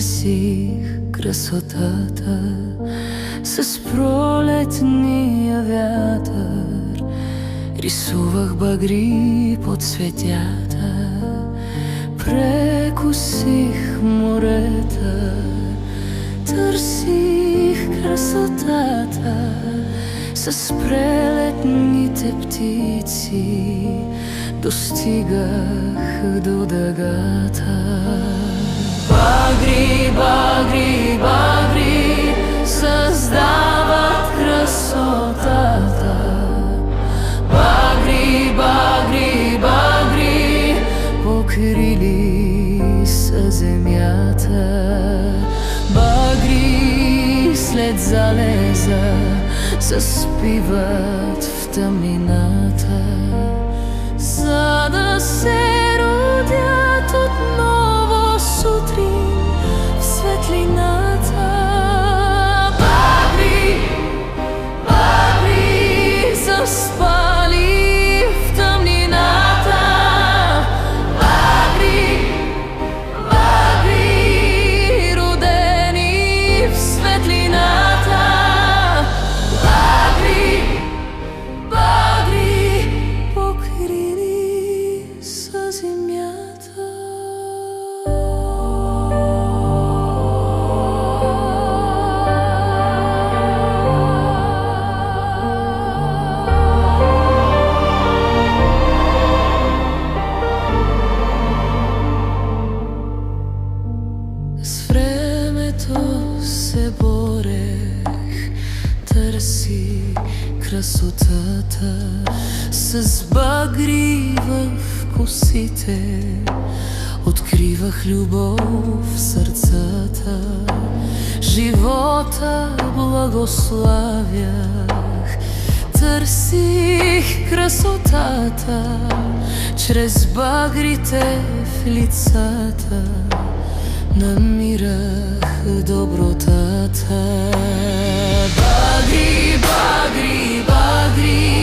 Търсих красотата с пролетния вятър, рисувах багри по цветята, прекусих морета. Търсих красотата с прелетните птици, достигах до дъгата. Багри, багри, багри създават красотата. Багри, багри, багри покрили са земята. Багри след залеза заспиват в тъмнината, за да се родят отново сутрин в светлината. Багри, багри заспали в тъмнината. Багри, багри родени в светлината. Багри, багри покрили са земята. С времето се борех, търси красотата с багри в косите. Откривах любов в сърцата, живота благославях. Търсих красотата чрез багрите в лицата, намирах добротата. Багри, багри, багри